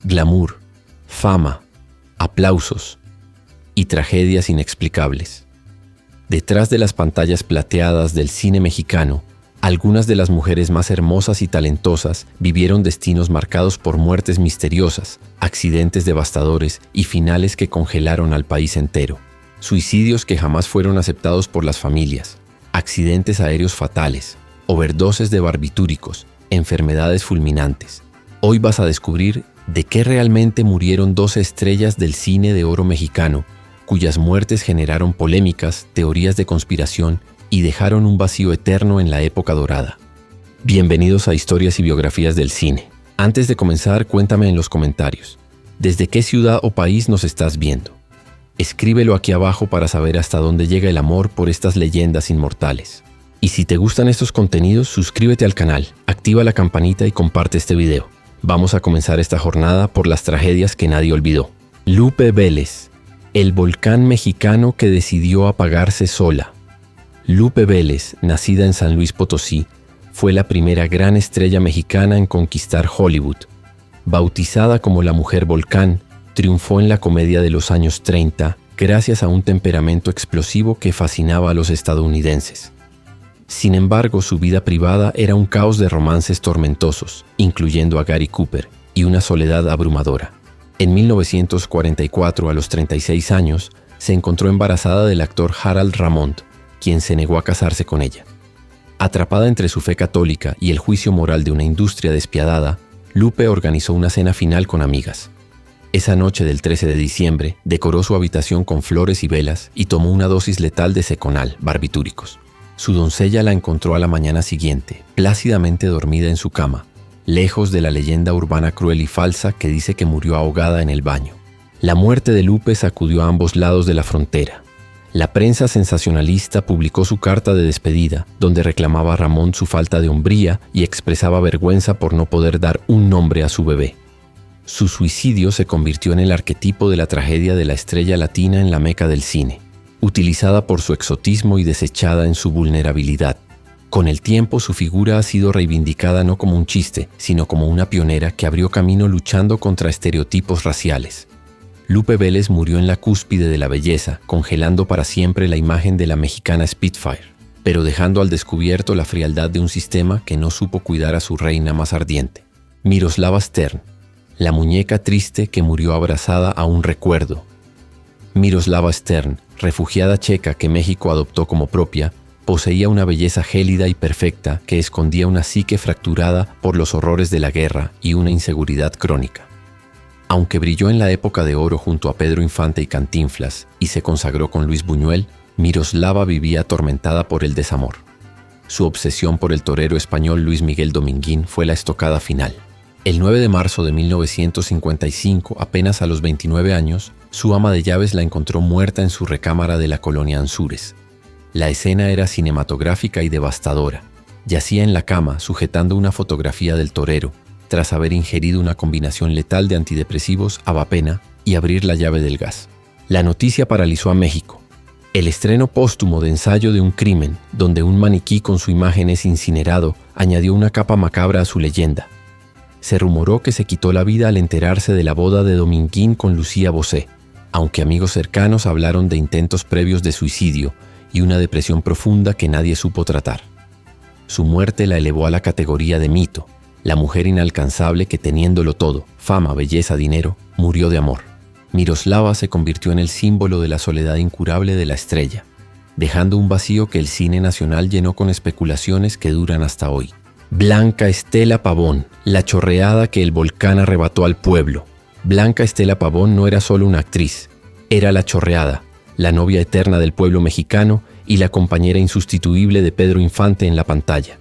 glamour, fama, aplausos y tragedias inexplicables. Detrás de las pantallas plateadas del cine mexicano, algunas de las mujeres más hermosas y talentosas vivieron destinos marcados por muertes misteriosas, accidentes devastadores y finales que congelaron al país entero. Suicidios que jamás fueron aceptados por las familias, accidentes aéreos fatales, overdoses de barbitúricos, enfermedades fulminantes. Hoy vas a descubrir de qué realmente murieron 12 estrellas del cine de oro mexicano, cuyas muertes generaron polémicas, teorías de conspiración y dejaron un vacío eterno en la época dorada. Bienvenidos a Historias y Biografías del Cine. Antes de comenzar, cuéntame en los comentarios, ¿desde qué ciudad o país nos estás viendo? Escríbelo aquí abajo para saber hasta dónde llega el amor por estas leyendas inmortales. Y si te gustan estos contenidos, suscríbete al canal, activa la campanita y comparte este video. Vamos a comenzar esta jornada por las tragedias que nadie olvidó. Lupe Vélez, el volcán mexicano que decidió apagarse sola. Lupe Vélez, nacida en San Luis Potosí, fue la primera gran estrella mexicana en conquistar Hollywood. Bautizada como la Mujer Volcán, triunfó en la comedia de los años 30 gracias a un temperamento explosivo que fascinaba a los estadounidenses. Sin embargo, su vida privada era un caos de romances tormentosos, incluyendo a Gary Cooper, y una soledad abrumadora. En 1944, a los 36 años, se encontró embarazada del actor Harold Ramond, quien se negó a casarse con ella. Atrapada entre su fe católica y el juicio moral de una industria despiadada, Lupe organizó una cena final con amigas. Esa noche del 13 de diciembre, decoró su habitación con flores y velas y tomó una dosis letal de Seconal, barbitúricos. Su doncella la encontró a la mañana siguiente, plácidamente dormida en su cama, lejos de la leyenda urbana cruel y falsa que dice que murió ahogada en el baño. La muerte de Lupe sacudió a ambos lados de la frontera. La prensa sensacionalista publicó su carta de despedida, donde reclamaba a Ramón su falta de hombría y expresaba vergüenza por no poder dar un nombre a su bebé. Su suicidio se convirtió en el arquetipo de la tragedia de la estrella latina en la meca del cine, utilizada por su exotismo y desechada en su vulnerabilidad. Con el tiempo, su figura ha sido reivindicada no como un chiste, sino como una pionera que abrió camino luchando contra estereotipos raciales. Lupe Vélez murió en la cúspide de la belleza, congelando para siempre la imagen de la mexicana Spitfire, pero dejando al descubierto la frialdad de un sistema que no supo cuidar a su reina más ardiente. Miroslava Stern, la muñeca triste que murió abrazada a un recuerdo. Miroslava Stern, refugiada checa que México adoptó como propia, poseía una belleza gélida y perfecta que escondía una psique fracturada por los horrores de la guerra y una inseguridad crónica. Aunque brilló en la época de oro junto a Pedro Infante y Cantinflas y se consagró con Luis Buñuel, Miroslava vivía atormentada por el desamor. Su obsesión por el torero español Luis Miguel Dominguín fue la estocada final. El 9 de marzo de 1955, apenas a los 29 años, su ama de llaves la encontró muerta en su recámara de la colonia Anzures. La escena era cinematográfica y devastadora. Yacía en la cama sujetando una fotografía del torero, tras haber ingerido una combinación letal de antidepresivos, avapena y abrir la llave del gas. La noticia paralizó a México. El estreno póstumo de Ensayo de un crimen, donde un maniquí con su imagen es incinerado, añadió una capa macabra a su leyenda. Se rumoró que se quitó la vida al enterarse de la boda de Dominguín con Lucía Bosé, aunque amigos cercanos hablaron de intentos previos de suicidio y una depresión profunda que nadie supo tratar. Su muerte la elevó a la categoría de mito, la mujer inalcanzable que, teniéndolo todo, fama, belleza, dinero, murió de amor. Miroslava se convirtió en el símbolo de la soledad incurable de la estrella, dejando un vacío que el cine nacional llenó con especulaciones que duran hasta hoy. Blanca Estela Pavón, la chorreada que el volcán arrebató al pueblo. Blanca Estela Pavón no era solo una actriz, era la chorreada, la novia eterna del pueblo mexicano y la compañera insustituible de Pedro Infante en la pantalla.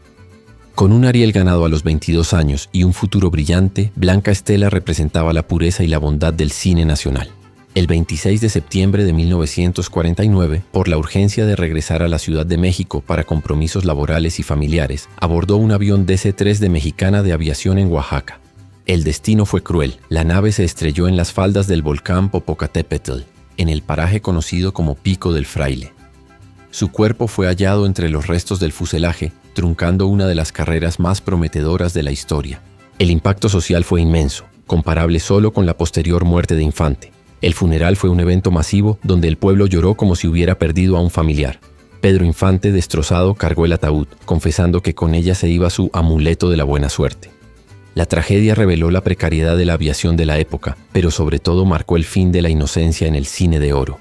Con un Ariel ganado a los 22 años y un futuro brillante, Blanca Estela representaba la pureza y la bondad del cine nacional. El 26 de septiembre de 1949, por la urgencia de regresar a la Ciudad de México para compromisos laborales y familiares, abordó un avión DC-3 de Mexicana de Aviación en Oaxaca. El destino fue cruel. La nave se estrelló en las faldas del volcán Popocatépetl, en el paraje conocido como Pico del Fraile. Su cuerpo fue hallado entre los restos del fuselaje, truncando una de las carreras más prometedoras de la historia. El impacto social fue inmenso. comparable solo con la posterior muerte de Infante. El funeral fue un evento masivo donde el pueblo lloró como si hubiera perdido a un familiar. Pedro Infante, destrozado, cargó el ataúd, confesando que con ella se iba su amuleto de la buena suerte. La tragedia reveló la precariedad de la aviación de la época, pero sobre todo marcó el fin de la inocencia en el cine de oro.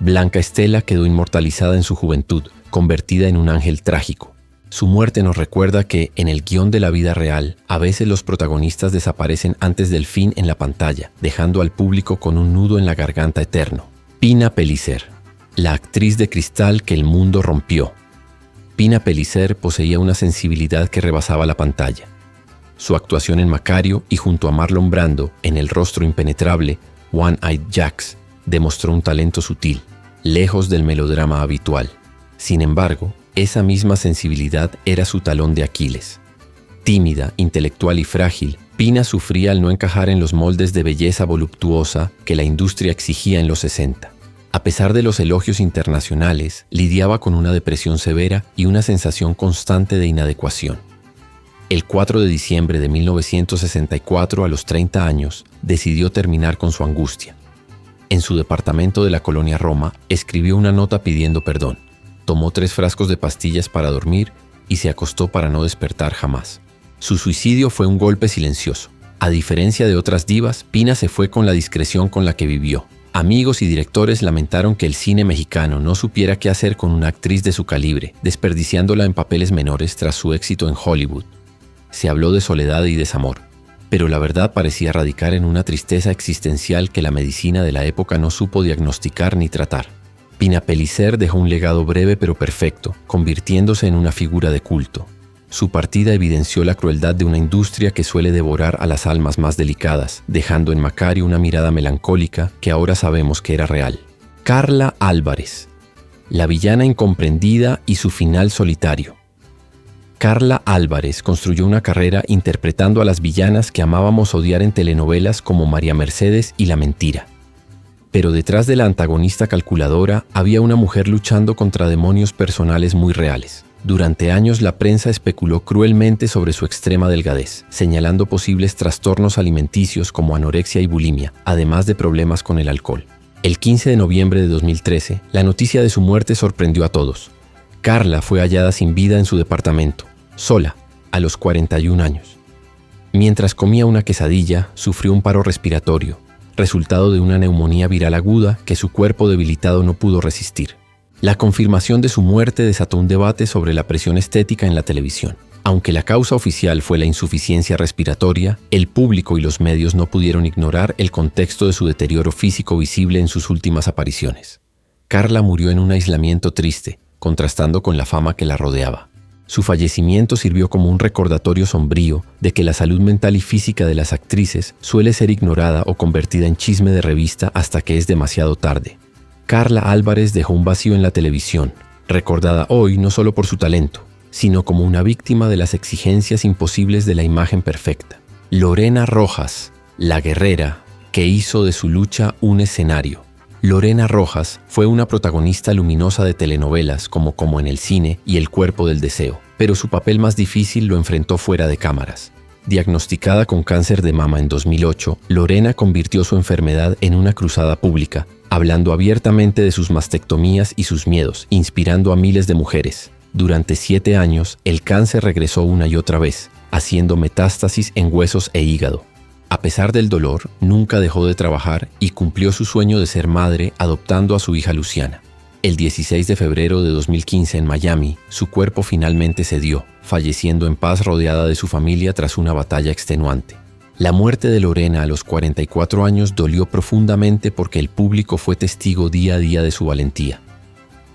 Blanca Estela quedó inmortalizada en su juventud, convertida en un ángel trágico. Su muerte nos recuerda que, en el guión de la vida real, a veces los protagonistas desaparecen antes del fin en la pantalla, dejando al público con un nudo en la garganta eterno. Pina Pellicer, la actriz de cristal que el mundo rompió. Pina Pellicer poseía una sensibilidad que rebasaba la pantalla. Su actuación en Macario y junto a Marlon Brando, en El rostro impenetrable, One-Eyed Jacks, demostró un talento sutil, lejos del melodrama habitual. Sin embargo, esa misma sensibilidad era su talón de Aquiles. Tímida, intelectual y frágil, Pina sufría al no encajar en los moldes de belleza voluptuosa que la industria exigía en los 60. A pesar de los elogios internacionales, lidiaba con una depresión severa y una sensación constante de inadecuación. El 4 de diciembre de 1964, a los 30 años, decidió terminar con su angustia. En su departamento de la colonia Roma, escribió una nota pidiendo perdón. Tomó 3 frascos de pastillas para dormir y se acostó para no despertar jamás. Su suicidio fue un golpe silencioso. A diferencia de otras divas, Pina se fue con la discreción con la que vivió. Amigos y directores lamentaron que el cine mexicano no supiera qué hacer con una actriz de su calibre, desperdiciándola en papeles menores tras su éxito en Hollywood. Se habló de soledad y desamor, pero la verdad parecía radicar en una tristeza existencial que la medicina de la época no supo diagnosticar ni tratar. Pina Pellicer dejó un legado breve pero perfecto, convirtiéndose en una figura de culto. Su partida evidenció la crueldad de una industria que suele devorar a las almas más delicadas, dejando en Macario una mirada melancólica que ahora sabemos que era real. Carla Álvarez, la villana incomprendida y su final solitario. Carla Álvarez construyó una carrera interpretando a las villanas que amábamos odiar en telenovelas como María Mercedes y La Mentira. Pero detrás de la antagonista calculadora había una mujer luchando contra demonios personales muy reales. Durante años la prensa especuló cruelmente sobre su extrema delgadez, señalando posibles trastornos alimenticios como anorexia y bulimia, además de problemas con el alcohol. El 15 de noviembre de 2013, la noticia de su muerte sorprendió a todos. Carla fue hallada sin vida en su departamento, sola, a los 41 años. Mientras comía una quesadilla, sufrió un paro respiratorio, resultado de una neumonía viral aguda que su cuerpo debilitado no pudo resistir. La confirmación de su muerte desató un debate sobre la presión estética en la televisión. Aunque la causa oficial fue la insuficiencia respiratoria, el público y los medios no pudieron ignorar el contexto de su deterioro físico visible en sus últimas apariciones. Carla murió en un aislamiento triste, contrastando con la fama que la rodeaba. Su fallecimiento sirvió como un recordatorio sombrío de que la salud mental y física de las actrices suele ser ignorada o convertida en chisme de revista hasta que es demasiado tarde. Carla Álvarez dejó un vacío en la televisión, recordada hoy no solo por su talento, sino como una víctima de las exigencias imposibles de la imagen perfecta. Lorena Rojas, la guerrera, que hizo de su lucha un escenario. Lorena Rojas fue una protagonista luminosa de telenovelas como en el cine y El cuerpo del deseo, pero su papel más difícil lo enfrentó fuera de cámaras. Diagnosticada con cáncer de mama en 2008, Lorena convirtió su enfermedad en una cruzada pública, hablando abiertamente de sus mastectomías y sus miedos, inspirando a miles de mujeres. Durante 7 años, el cáncer regresó una y otra vez, haciendo metástasis en huesos e hígado. A pesar del dolor, nunca dejó de trabajar y cumplió su sueño de ser madre adoptando a su hija Luciana. El 16 de febrero de 2015 en Miami, su cuerpo finalmente cedió, falleciendo en paz rodeada de su familia tras una batalla extenuante. La muerte de Lorena a los 44 años dolió profundamente porque el público fue testigo día a día de su valentía.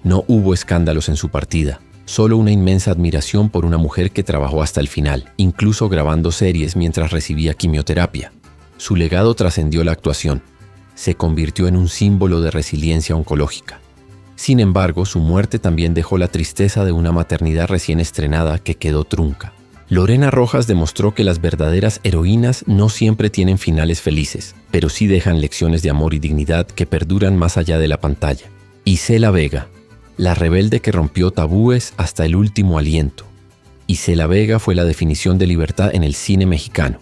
No hubo escándalos en su partida, solo una inmensa admiración por una mujer que trabajó hasta el final, incluso grabando series mientras recibía quimioterapia. Su legado trascendió la actuación. Se convirtió en un símbolo de resiliencia oncológica. Sin embargo, su muerte también dejó la tristeza de una maternidad recién estrenada que quedó trunca. Lorena Rojas demostró que las verdaderas heroínas no siempre tienen finales felices, pero sí dejan lecciones de amor y dignidad que perduran más allá de la pantalla. Isela Vega, la rebelde que rompió tabúes hasta el último aliento. Isela Vega fue la definición de libertad en el cine mexicano.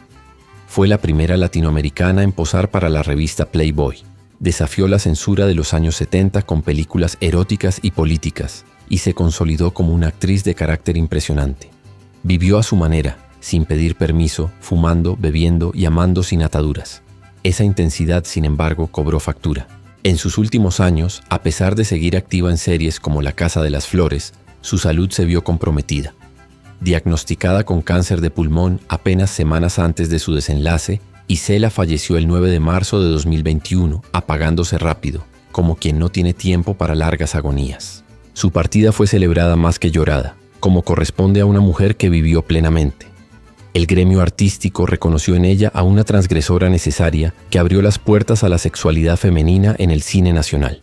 Fue la primera latinoamericana en posar para la revista Playboy. Desafió la censura de los años 70 con películas eróticas y políticas, y se consolidó como una actriz de carácter impresionante. Vivió a su manera, sin pedir permiso, fumando, bebiendo y amando sin ataduras. Esa intensidad, sin embargo, cobró factura. En sus últimos años, a pesar de seguir activa en series como La Casa de las Flores, su salud se vio comprometida. Diagnosticada con cáncer de pulmón apenas semanas antes de su desenlace, Isela falleció el 9 de marzo de 2021, apagándose rápido, como quien no tiene tiempo para largas agonías. Su partida fue celebrada más que llorada, como corresponde a una mujer que vivió plenamente. El gremio artístico reconoció en ella a una transgresora necesaria que abrió las puertas a la sexualidad femenina en el cine nacional.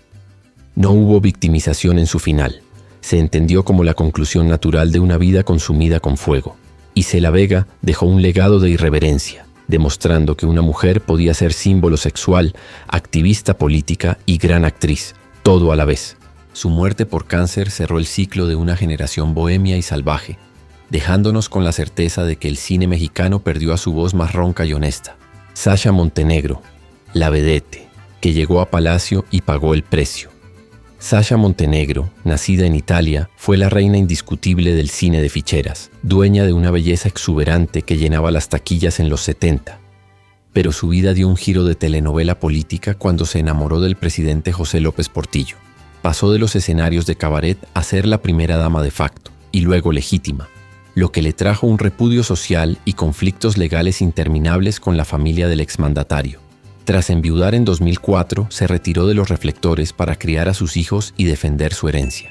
No hubo victimización en su final. Se entendió como la conclusión natural de una vida consumida con fuego. Isela Vega dejó un legado de irreverencia, demostrando que una mujer podía ser símbolo sexual, activista política y gran actriz, todo a la vez. Su muerte por cáncer cerró el ciclo de una generación bohemia y salvaje, dejándonos con la certeza de que el cine mexicano perdió a su voz más ronca y honesta. Sasha Montenegro, la vedette, que llegó a Palacio y pagó el precio. Sasha Montenegro, nacida en Italia, fue la reina indiscutible del cine de ficheras, dueña de una belleza exuberante que llenaba las taquillas en los 70. Pero su vida dio un giro de telenovela política cuando se enamoró del presidente José López Portillo. Pasó de los escenarios de cabaret a ser la primera dama de facto, y luego legítima, lo que le trajo un repudio social y conflictos legales interminables con la familia del exmandatario. Tras enviudar en 2004, se retiró de los reflectores para criar a sus hijos y defender su herencia.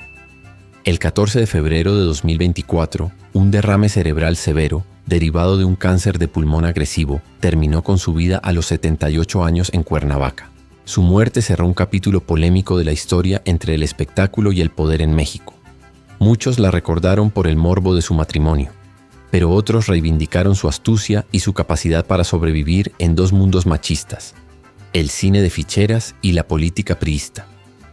El 14 de febrero de 2024, un derrame cerebral severo, derivado de un cáncer de pulmón agresivo, terminó con su vida a los 78 años en Cuernavaca. Su muerte cerró un capítulo polémico de la historia entre el espectáculo y el poder en México. Muchos la recordaron por el morbo de su matrimonio, pero otros reivindicaron su astucia y su capacidad para sobrevivir en dos mundos machistas: el cine de ficheras y la política priista.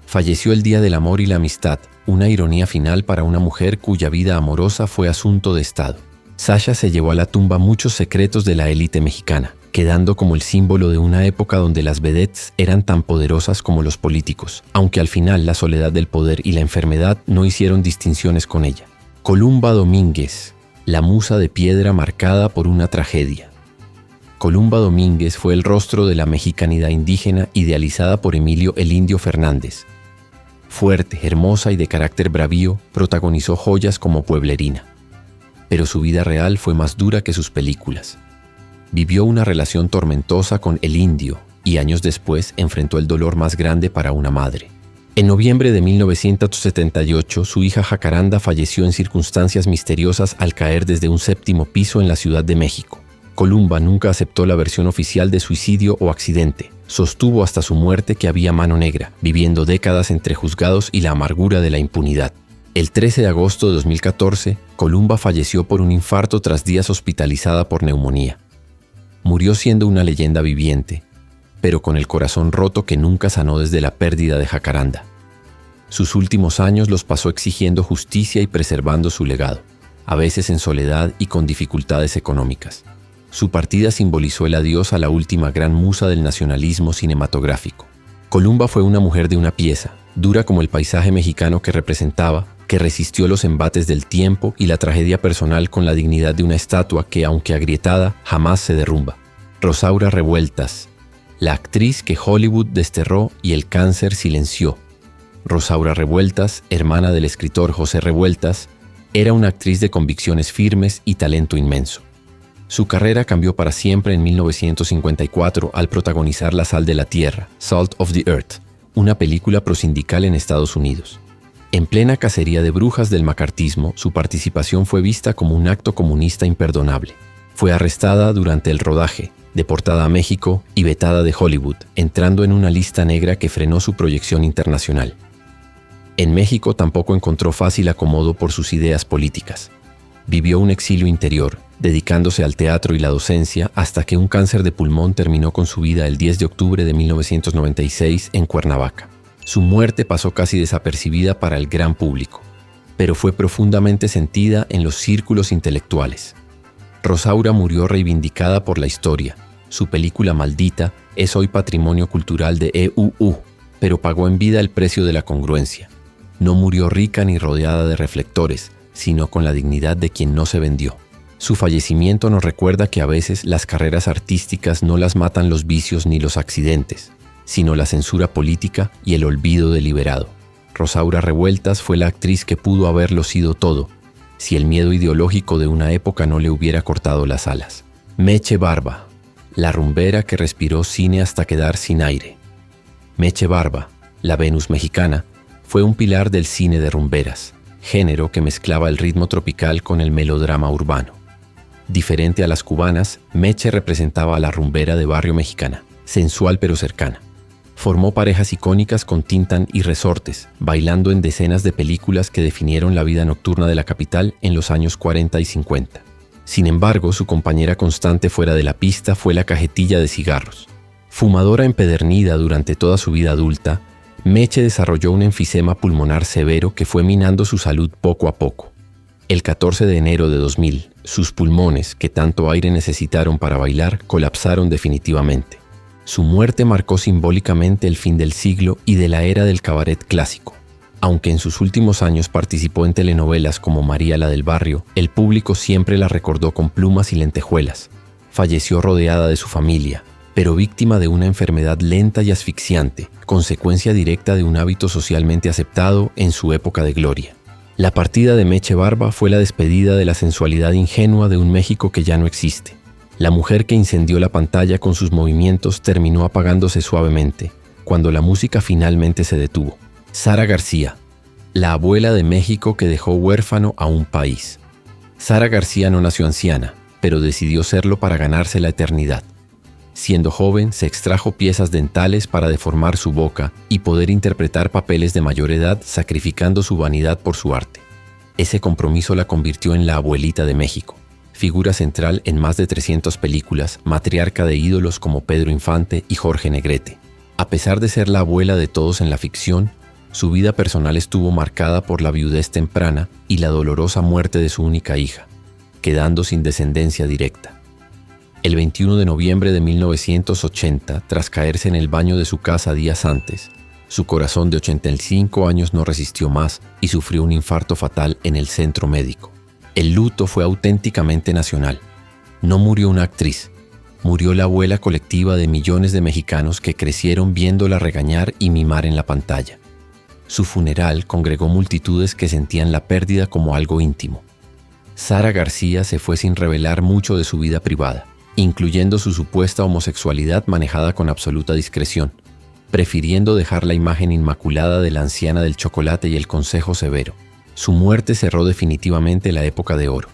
Falleció el Día del Amor y la Amistad, una ironía final para una mujer cuya vida amorosa fue asunto de Estado. Sasha se llevó a la tumba muchos secretos de la élite mexicana, quedando como el símbolo de una época donde las vedettes eran tan poderosas como los políticos, aunque al final la soledad del poder y la enfermedad no hicieron distinciones con ella. Columba Domínguez, la musa de piedra marcada por una tragedia. Columba Domínguez fue el rostro de la mexicanidad indígena idealizada por Emilio el Indio Fernández. Fuerte, hermosa y de carácter bravío, protagonizó joyas como Pueblerina. Pero su vida real fue más dura que sus películas. Vivió una relación tormentosa con el Indio y años después enfrentó el dolor más grande para una madre. En noviembre de 1978, su hija Jacaranda falleció en circunstancias misteriosas al caer desde un 7º piso en la Ciudad de México. Columba nunca aceptó la versión oficial de suicidio o accidente. Sostuvo hasta su muerte que había mano negra, viviendo décadas entre juzgados y la amargura de la impunidad. El 13 de agosto de 2014, Columba falleció por un infarto tras días hospitalizada por neumonía. Murió siendo una leyenda viviente, pero con el corazón roto que nunca sanó desde la pérdida de Jacaranda. Sus últimos años los pasó exigiendo justicia y preservando su legado, a veces en soledad y con dificultades económicas. Su partida simbolizó el adiós a la última gran musa del nacionalismo cinematográfico. Columba fue una mujer de una pieza, dura como el paisaje mexicano que representaba, que resistió los embates del tiempo y la tragedia personal con la dignidad de una estatua que, aunque agrietada, jamás se derrumba. Rosaura Revueltas, la actriz que Hollywood desterró y el cáncer silenció. Rosaura Revueltas, hermana del escritor José Revueltas, era una actriz de convicciones firmes y talento inmenso. Su carrera cambió para siempre en 1954 al protagonizar La Sal de la Tierra, Salt of the Earth, una película prosindical en Estados Unidos. En plena cacería de brujas del macartismo, su participación fue vista como un acto comunista imperdonable. Fue arrestada durante el rodaje, deportada a México y vetada de Hollywood, entrando en una lista negra que frenó su proyección internacional. En México tampoco encontró fácil acomodo por sus ideas políticas. Vivió un exilio interior, dedicándose al teatro y la docencia hasta que un cáncer de pulmón terminó con su vida el 10 de octubre de 1996 en Cuernavaca. Su muerte pasó casi desapercibida para el gran público, pero fue profundamente sentida en los círculos intelectuales. Rosaura murió reivindicada por la historia, Su película Maldita es hoy patrimonio cultural de EUU, pero pagó en vida el precio de la congruencia. No murió rica ni rodeada de reflectores, sino con la dignidad de quien no se vendió. Su fallecimiento nos recuerda que a veces las carreras artísticas no las matan los vicios ni los accidentes, sino la censura política y el olvido deliberado. Rosaura Revueltas fue la actriz que pudo haberlo sido todo, si el miedo ideológico de una época no le hubiera cortado las alas. Meche Barba, la rumbera que respiró cine hasta quedar sin aire. Meche Barba, la Venus mexicana, fue un pilar del cine de rumberas, género que mezclaba el ritmo tropical con el melodrama urbano. Diferente a las cubanas, Meche representaba a la rumbera de barrio mexicana, sensual pero cercana. Formó parejas icónicas con Tintán y Resortes, bailando en decenas de películas que definieron la vida nocturna de la capital en los años 40 y 50. Sin embargo, su compañera constante fuera de la pista fue la cajetilla de cigarros. Fumadora empedernida durante toda su vida adulta, Meche desarrolló un enfisema pulmonar severo que fue minando su salud poco a poco. El 14 de enero de 2000, sus pulmones, que tanto aire necesitaron para bailar, colapsaron definitivamente. Su muerte marcó simbólicamente el fin del siglo y de la era del cabaret clásico. Aunque en sus últimos años participó en telenovelas como María la del Barrio, el público siempre la recordó con plumas y lentejuelas. Falleció rodeada de su familia, pero víctima de una enfermedad lenta y asfixiante, consecuencia directa de un hábito socialmente aceptado en su época de gloria. La partida de Meche Barba fue la despedida de la sensualidad ingenua de un México que ya no existe. La mujer que incendió la pantalla con sus movimientos terminó apagándose suavemente, cuando la música finalmente se detuvo. Sara García, la abuela de México que dejó huérfano a un país. Sara García no nació anciana, pero decidió serlo para ganarse la eternidad. Siendo joven, se extrajo piezas dentales para deformar su boca y poder interpretar papeles de mayor edad, sacrificando su vanidad por su arte. Ese compromiso la convirtió en la abuelita de México, figura central en más de 300 películas, matriarca de ídolos como Pedro Infante y Jorge Negrete. A pesar de ser la abuela de todos en la ficción, su vida personal estuvo marcada por la viudez temprana y la dolorosa muerte de su única hija, quedando sin descendencia directa. El 21 de noviembre de 1980, tras caerse en el baño de su casa días antes, su corazón de 85 años no resistió más y sufrió un infarto fatal en el centro médico. El luto fue auténticamente nacional. No murió una actriz, murió la abuela colectiva de millones de mexicanos que crecieron viéndola regañar y mimar en la pantalla. Su funeral congregó multitudes que sentían la pérdida como algo íntimo. Sara García se fue sin revelar mucho de su vida privada, incluyendo su supuesta homosexualidad manejada con absoluta discreción, prefiriendo dejar la imagen inmaculada de la anciana del chocolate y el consejo severo. Su muerte cerró definitivamente la época de oro.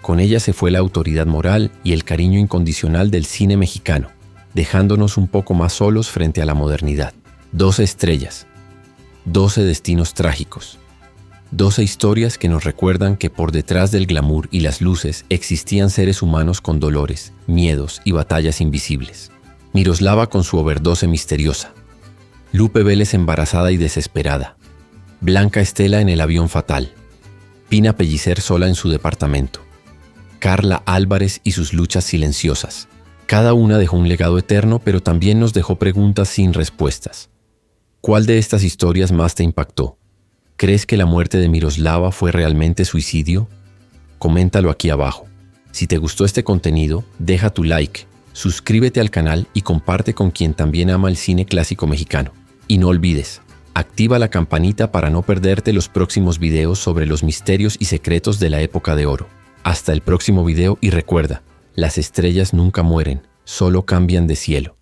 Con ella se fue la autoridad moral y el cariño incondicional del cine mexicano, dejándonos un poco más solos frente a la modernidad. 12 estrellas, 12 destinos trágicos, 12 historias que nos recuerdan que por detrás del glamour y las luces existían seres humanos con dolores, miedos y batallas invisibles. Miroslava con su overdose misteriosa, Lupe Vélez embarazada y desesperada, Blanca Estela en el avión fatal, Pina Pellicer sola en su departamento, Carla Álvarez y sus luchas silenciosas. Cada una dejó un legado eterno, pero también nos dejó preguntas sin respuestas. ¿Cuál de estas historias más te impactó? ¿Crees que la muerte de Miroslava fue realmente suicidio? Coméntalo aquí abajo. Si te gustó este contenido, deja tu like, suscríbete al canal y comparte con quien también ama el cine clásico mexicano. Y no olvides, activa la campanita para no perderte los próximos videos sobre los misterios y secretos de la época de oro. Hasta el próximo video y recuerda, las estrellas nunca mueren, solo cambian de cielo.